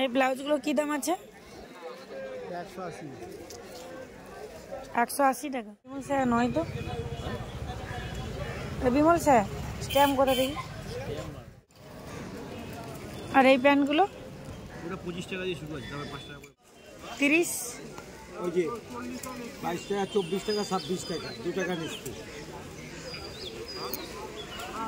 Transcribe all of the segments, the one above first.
এই ব্লাউজগুলো কি দাম আছে? 180 টাকা। বিমল স্যার নয় তো? বিমল স্যার স্ট্যাম্প কোথা দেখি? আর এই প্যান্টগুলো? 25 টাকা দিয়ে শুরু আছে, তবে 5 টাকা করে। 30 ওই যে 22 টাকা, 24 টাকা, 26 টাকা, 2 টাকা নিচ্ছি।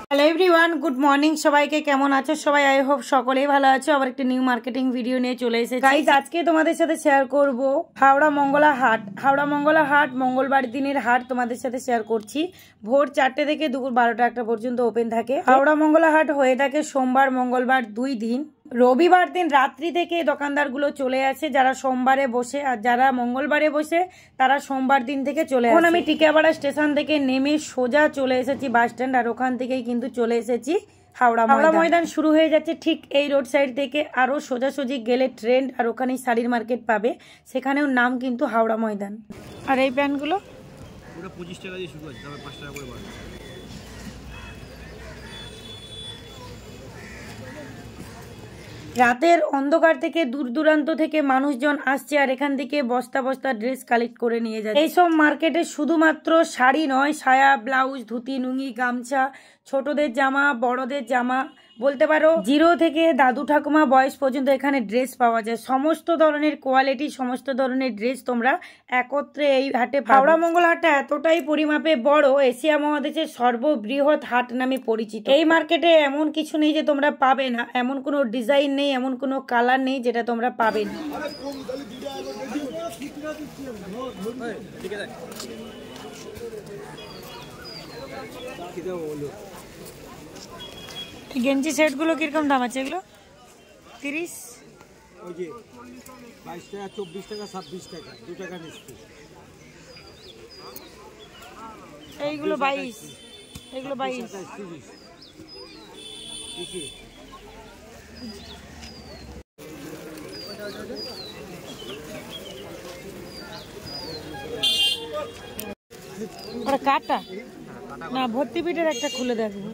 Hello everyone, good morning. সবাইকে কেমন আছো সবাই? আই হোপ সকলেই ভালো আছো। আবার একটা নিউ মার্কেটিং ভিডিও নিয়ে চলে এসেছি। গাইস, আজকে তোমাদের সাথে শেয়ার করব হাওড়া মঙ্গলা হাট। হাওড়া মঙ্গলা হাট মঙ্গলবার দিনের হাট তোমাদের সাথে শেয়ার করছি। ভোর 4টে থেকে দুপুর 12টা 1টা পর্যন্ত ওপেন থাকে। হাওড়া মঙ্গলা হাট হয়ে থাকে সোমবার মঙ্গলবার 2 দিন। রবিবার দিন রাত্রি থেকে দোকানদারগুলো চলে আসে, যারা সোমবারে বসে, আর যারা মঙ্গলবারে বসে তারা সোমবার দিন থেকে চলে আসে। এখন আমি টিকিয়াপাড়া স্টেশন থেকে নেমে সোজা চলে এসেছি বাস স্ট্যান্ড, আর ওখান থেকেই কিন্তু চলে এসেছি হাওড়া ময়দান। শুরু হয়ে যাচ্ছে ঠিক এই রোড সাইড থেকে, আরো সোজাসুজি গেলে ট্রেন্ড, আর ওখানেই শাড়ির মার্কেট পাবে, সেখানেও নাম কিন্তু হাওড়া ময়দান। আর এই প্যান্টগুলো পুরো 25 টাকা দিয়ে শুরু আছে, তবে 5 টাকা করে বাড়ে। রাতের অন্ধকার থেকে দূর দূরান্ত থেকে মানুষজন আসছে, আর এখান থেকে বস্তা বস্তা ড্রেস কালেক্ট করে নিয়ে যাচ্ছে। এইসব মার্কেটে শুধুমাত্র শাড়ি নয়, সায়া, ব্লাউজ, ধুতি, নুঙ্গি, গামছা, ছোটদের জামা, বড়দের জামা, বলতে পারো 0 থেকে দাদু ঠাকুমা বয়স পর্যন্ত এখানে ড্রেস পাওয়া যায়। সমস্ত ধরনের কোয়ালিটি, সমস্ত ধরনের ড্রেস তোমরা একত্রে এই হাটে পাবে। হাওড়া মঙ্গল হাটটা এতটাই পরিমাপে বড়, এশিয়া মহাদেশের সর্ববৃহৎ হাট নামে পরিচিত। এই মার্কেটে এমন কিছু নেই যে তোমরা পাবে না, এমন কোনো ডিজাইন নেই, এমন কোনো কালার নেই যেটা তোমরা পাবে না। গেঞ্জি সেটগুলো কিরকম দাম আছে? এগুলো 30, ওই যে 22 টাকা, 24 টাকা, 26 টাকা, 2 টাকা নিচ্ছি। এইগুলো 22, এগুলো 22। ওটা কাটা না, ভর্তি পিঠের একটা খুলে দেখবো।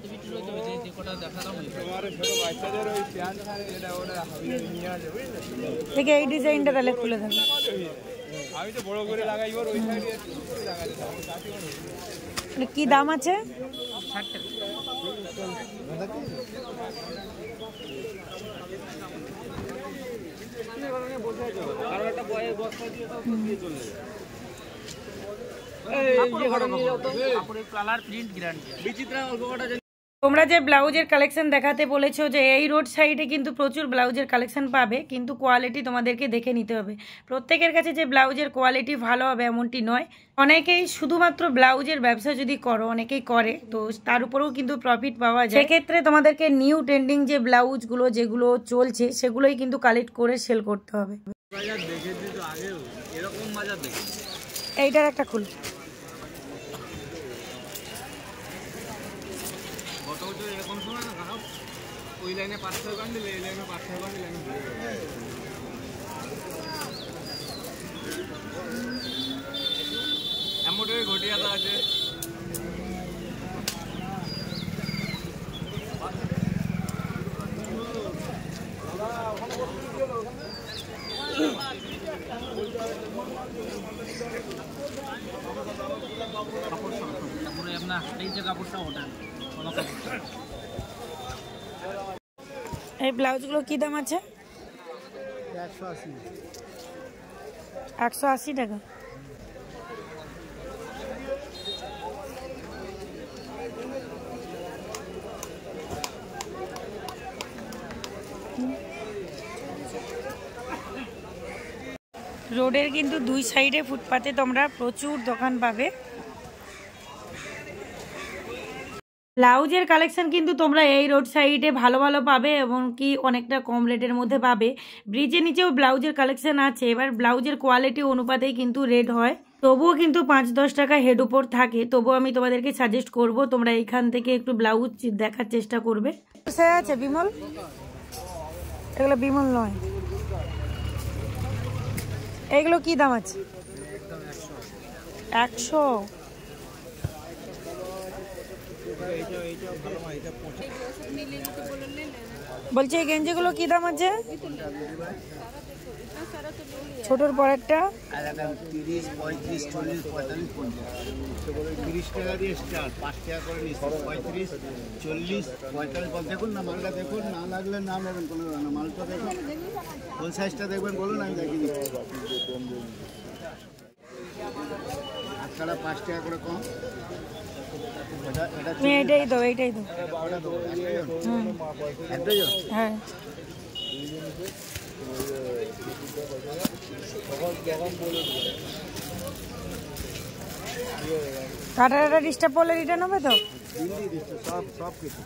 দেখে এই ডিজাইনটা তাহলে খুলে দেখবো। কি দাম আছে? 60 টাকা। তোমরা যে ব্লাউজের কালেকশন দেখাতে বলেছো, যে এই রোড সাইডে কিন্তু প্রচুর ব্লাউজের কালেকশন পাবে, কিন্তু কোয়ালিটি তোমাদেরকে দেখে নিতে হবে। প্রত্যেকের কাছে যে ব্লাউজের কোয়ালিটি ভালো হবে এমনটি নয়। অনেকেই শুধুমাত্র ব্লাউজের ব্যবসা যদি করো, অনেকেই করে, তো তার উপরেও কিন্তু প্রফিট পাওয়া যায়। সেক্ষেত্রে তোমাদেরকে নিউ ট্রেন্ডিং যে ব্লাউজগুলো যেগুলো চলছে সেগুলোই কিন্তু কালেক্ট করে সেল করতে হবে। এইটার একটা খুল। এরকম সময় না খারাপ, ওই লাইনে 500 বান্ডিল, এই লাইনে 500 বান্ডিল। এমন ঘটিয়াটা আছে। এই ব্লাউজগুলো কি দাম আছে? 180 টাকা। রোডের কিন্তু দুই সাইডে ফুটপাতে তোমরা প্রচুর দোকান পাবে। ব্লাউজের কালেকশন কিন্তু তোমরা এই রোড সাইডে ভালো ভালো পাবে, এবং কি অনেকটা কম রেটের মধ্যে পাবে। ব্রিজের নিচেও ব্লাউজের কালেকশন আছে, এবার ব্লাউজের কোয়ালিটি অনুপাতেই কিন্তু রেট হয়। তবুও কিন্তু 5-10 টাকা হেড উপর থাকে। তবুও আমি তোমাদেরকে সাজেস্ট করব তোমরা এইখান থেকে একটু ব্লাউজ দেখার চেষ্টা করবে। আছে বিমল, এগুলো বিমল নয়। এগুলো কি দাম আছে? 100। বলছি এই গেঞ্জিগুলো কি দাম আছে? ছোটর পরেরটা 30, 35, 40, 45, 30 টাকা দিয়ে স্টার্ট, 5 টাকা করে নিচ্ছি, 35, 40, 45। দেখুন না মালটা, দেখুন না লাগলে না নেবেন, কোনো না মালটা দেখুন, কোন সাইজটা দেখবেন বলুন, আমি দেখিয়ে দিচ্ছি। আজকালটা 5 টাকা করে কম। এইটাই তো হ্যাঁ। কাটাটা ডিস্টার্ব করলে রিটার্ন হবে তো?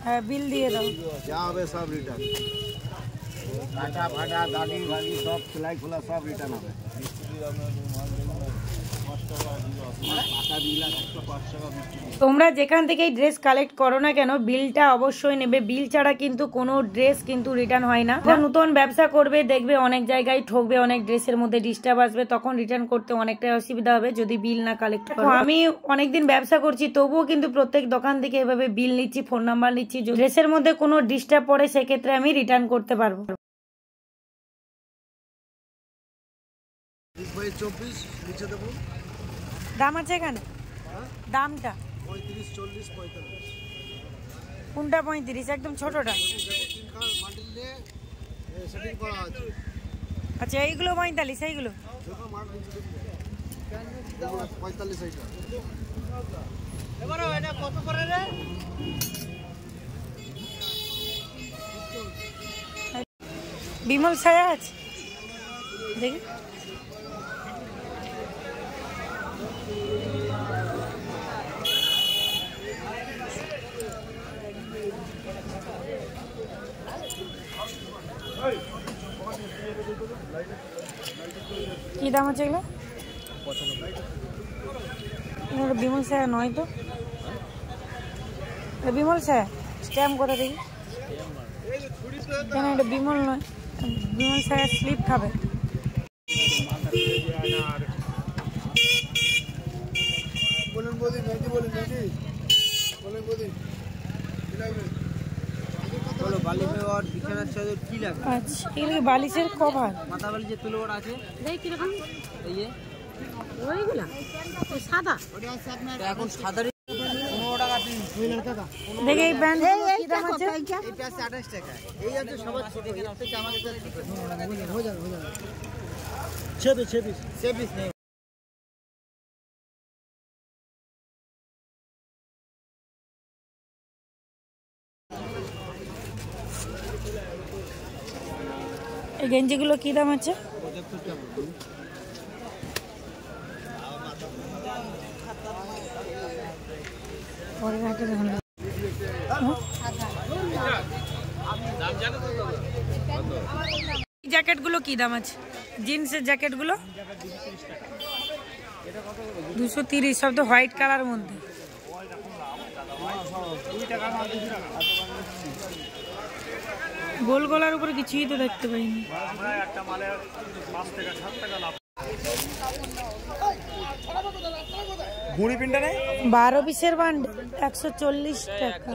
হ্যাঁ, বিল দিয়ে দাও, যা হবে সব রিটার্ন। কাটা ফাটা দাগি ভাগি সব সেলাই খোলা সব রিটার্ন হবে। তোমরা যেখান থেকে ড্রেস কালেক্ট করো না কেন বিলটা অবশ্যই নেবে। বিল ছাড়া কিন্তু কোনো ড্রেস কিন্তু রিটার্ন হয় না। নতুন ব্যবসা করবে দেখবে অনেক জায়গায় ঠকবে, অনেক ড্রেসের মধ্যে ডিস্টার্ব আসবে, তখন রিটার্ন করতে অনেকটাই অসুবিধা হবে যদি বিল না কালেক্ট করো। আমি অনেকদিন ব্যবসা করছি, তবুও কিন্তু প্রত্যেক দোকান থেকে এভাবে বিল নিচ্ছি, ফোন নাম্বার নিচ্ছি। ড্রেসের মধ্যে কোনো ডিস্টার্ব পড়ে সেক্ষেত্রে আমি রিটার্ন করতে পারবো। 24 নিচে দেবো। দাম আছে এখানে? দামটা 35, 40, 45। কোনটা 35? একদম ছোটটা? আচ্ছা, এইগুলো 45? এইগুলো 45। বিমল ছায়া আছে দেখি। কি দাম আছে এগুলো? বিমল ছায়া নয় তো? বিমল ছায়া স্ট্যাম্প কথা দেখি কেন? এটা বিমল নয়, বিমল ছায়া স্লিপ খাবে। আচ্ছা, এগুলো বালিশের কভার, মাথা বালিশের তুলো আছে কিরকম? ওইগুলা সাদা, এখন সাদা 15 টাকা পিস। দেখে এই ব্র্যান্ড কি দাম আছে? এটা আছে 28 টাকা। এই আছে সবার ছোট, এর থেকে আমাদের কাছে 15 টাকা হয়ে যাবে। 26 নেই। এই গেঞ্জিগুলো কি দাম আছে? জ্যাকেটগুলো কি দাম আছে? জিন্সের জ্যাকেটগুলো 230, সব তো হোয়াইট কালার মধ্যে। গোল গলার উপরে কিছুই তো দেখতে পাইনি। 12 পিসের বান্ডেল 140 টাকা।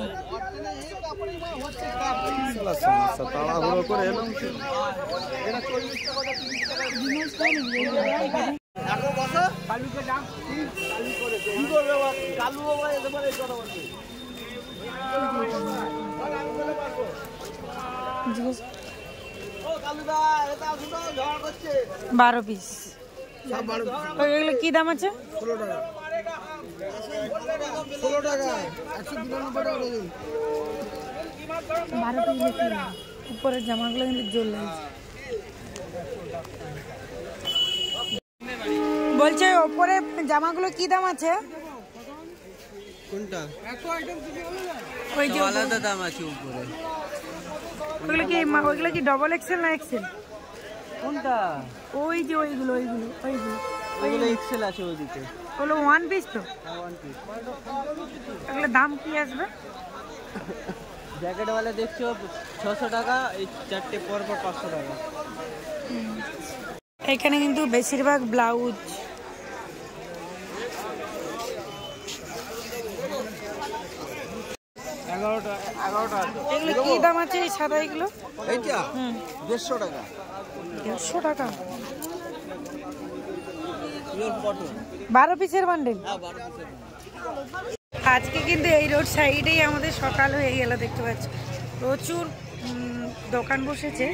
বারো পিস। এগুলো কি দাম আছে? 16 টাকা 192 টাকা। উপরের জামাগুলো কিন্তু জোর লাগছে। বলছে ওপরে জামাগুলো কি দাম আছে? কোনটা? ওই যে আলাদা দাম আছে উপরে। ওইগুলো কি ডবল এক্সেল না এক্সেল? কোনটা? ওই যে ওইগুলো এক্সেল আছে ওইদিকে। ওগুলো 1 পিস তো? 1 পিস। এগুলো দাম কি আসবে? জ্যাকেটওয়ালা দেখছো 600 টাকা, এই চারটে পর 500 টাকা। এখানে কিন্তু বেশিরভাগ ব্লাউজ। 11টা 11টা এগুলো কি দাম আছে এই সাদা এগুলো? এইটা 150 টাকা। 150 টাকা পিওর কটন। 12 পিসের বান্ডেল। হ্যাঁ 12 পিসের। আজকে কিন্তু এই রোড সাইডেই আমাদের সকাল হয়ে গেল, দেখতে পাচ্ছ প্রচুর দোকান বসেছে।